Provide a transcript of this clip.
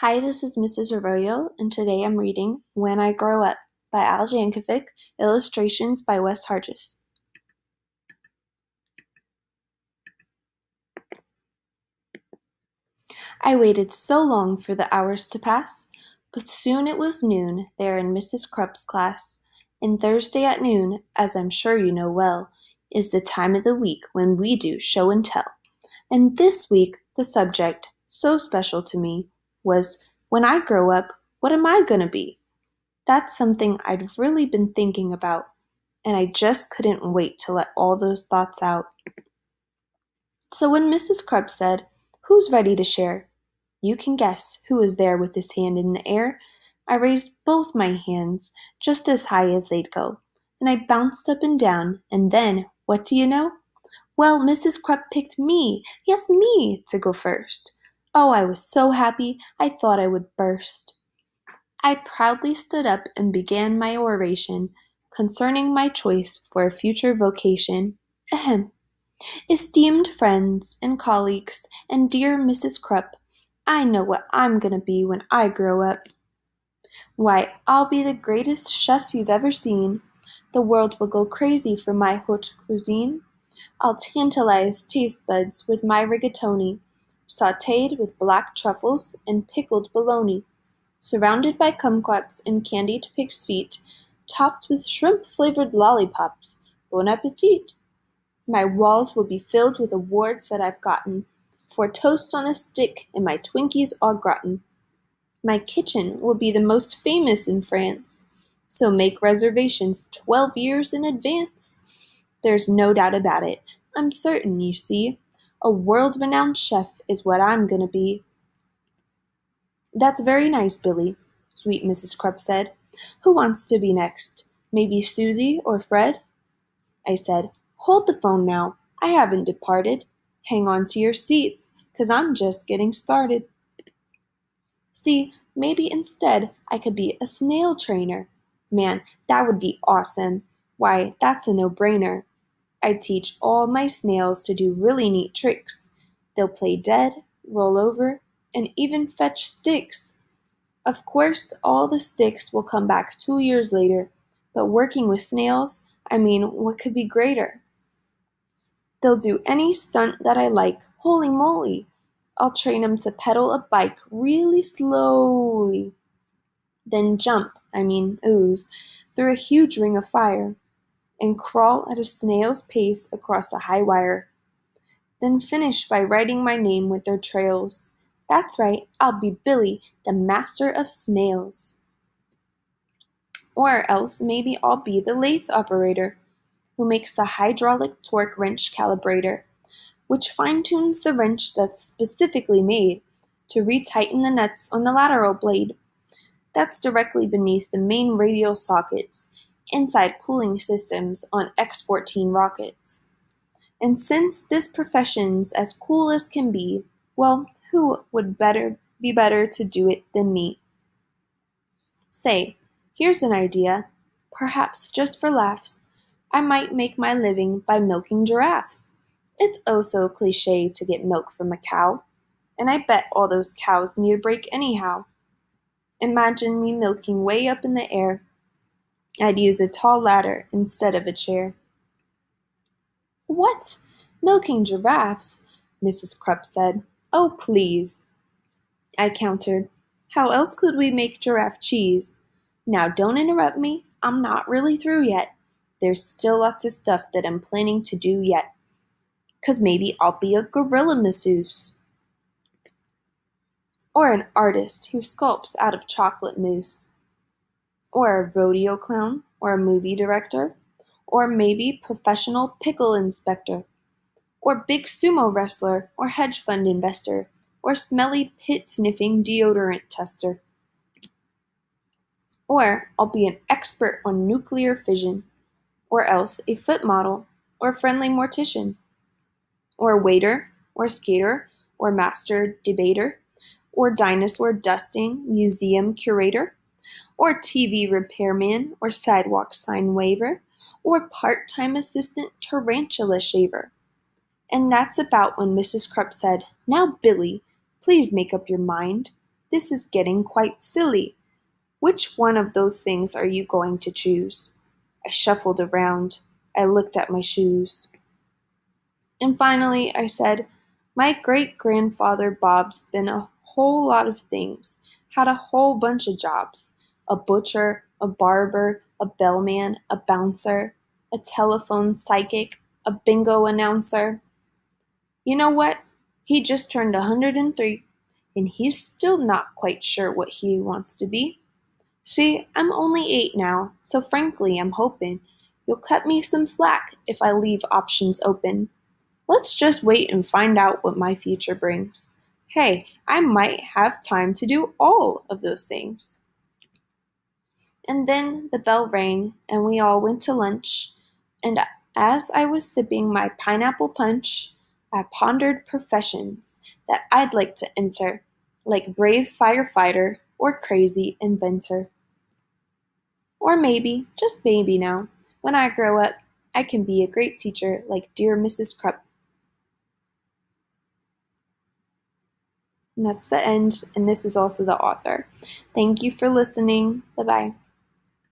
Hi, this is Mrs. Arroyo, and today I'm reading When I Grow Up by Yankovic, illustrations by Wes Hargis. I waited so long for the hours to pass, but soon it was noon there in Mrs. Krupp's class, and Thursday at noon, as I'm sure you know well, is the time of the week when we do show and tell. And this week, the subject, so special to me, was When I Grow Up, What Am I Gonna Be? That's something I'd really been thinking about, and I just couldn't wait to let all those thoughts out. So when Mrs. Krupp said, "Who's ready to share?" You can guess who was there with his hand in the air. I raised both my hands just as high as they'd go, and I bounced up and down, and then, what do you know? Well, Mrs. Krupp picked me, yes me, to go first. Oh, I was so happy I thought I would burst. I proudly stood up and began my oration concerning my choice for a future vocation. Ahem. Esteemed friends and colleagues and dear Mrs. Krupp, I know what I'm gonna be when I grow up. Why, I'll be the greatest chef you've ever seen. The world will go crazy for my haute cuisine. I'll tantalize taste buds with my rigatoni, sautéed with black truffles and pickled bologna, surrounded by kumquats and candied pig's feet, topped with shrimp-flavored lollipops. Bon appetit! My walls will be filled with awards that I've gotten for toast on a stick and my Twinkies au gratin. My kitchen will be the most famous in France, so make reservations 12 years in advance. There's no doubt about it. I'm certain, you see. A world-renowned chef is what I'm gonna be. That's very nice, Billy, sweet Mrs. Krupp said. Who wants to be next? Maybe Susie or Fred? I said, Hold the phone now. I haven't departed. Hang on to your seats, 'cause I'm just getting started. See, maybe instead I could be a snail trainer. Man, that would be awesome. Why, that's a no-brainer. I'd teach all my snails to do really neat tricks. They'll play dead, roll over, and even fetch sticks. Of course, all the sticks will come back 2 years later, but working with snails, what could be greater? They'll do any stunt that I like. Holy moly! I'll train 'em to pedal a bike really slowly, then ooze, through a huge ring of fire, and crawl at a snail's pace across a high wire. Then finish by writing my name with their trails. That's right, I'll be Billy, the master of snails. Or else maybe I'll be the lathe operator, who makes the hydraulic torque wrench calibrator, which fine-tunes the wrench that's specifically made to retighten the nuts on the lateral blade. That's directly beneath the main radial sockets, inside cooling systems on X-14 rockets. And since this profession's as cool as can be, well, who would be better to do it than me? Say, here's an idea. Perhaps just for laughs, I might make my living by milking giraffes. It's oh so cliché to get milk from a cow, and I bet all those cows need a break anyhow. Imagine me milking way up in the air. I'd use a tall ladder instead of a chair. What? Milking giraffes? Mrs. Krupp said. Oh, please, I countered. How else could we make giraffe cheese? Now don't interrupt me. I'm not really through yet. There's still lots of stuff that I'm planning to do yet. 'Cause maybe I'll be a gorilla masseuse. Or an artist who sculpts out of chocolate mousse. Or a rodeo clown, or a movie director, or maybe professional pickle inspector, or big sumo wrestler, or hedge fund investor, or smelly pit-sniffing deodorant tester. Or I'll be an expert on nuclear fission, or else a foot model, or friendly mortician, or waiter, or skater, or master debater, or dinosaur dusting museum curator, or TV repairman, or sidewalk sign waver, or part-time assistant tarantula shaver. And that's about when Mrs. Krupp said, Now, Billy, please make up your mind. This is getting quite silly. Which one of those things are you going to choose? I shuffled around. I looked at my shoes. And finally, I said, my great-grandfather Bob's been a whole lot of things, had a whole bunch of jobs. A butcher, a barber, a bellman, a bouncer, a telephone psychic, a bingo announcer. You know what? He just turned 103, and he's still not quite sure what he wants to be. See, I'm only 8 now, so frankly, I'm hoping you'll cut me some slack if I leave options open. Let's just wait and find out what my future brings. Hey, I might have time to do all of those things. And then the bell rang, and we all went to lunch. And as I was sipping my pineapple punch, I pondered professions that I'd like to enter, like brave firefighter or crazy inventor. Or maybe, just maybe now, when I grow up, I can be a great teacher like dear Mrs. Krupp. And that's the end, and this is also the author. Thank you for listening. Bye-bye.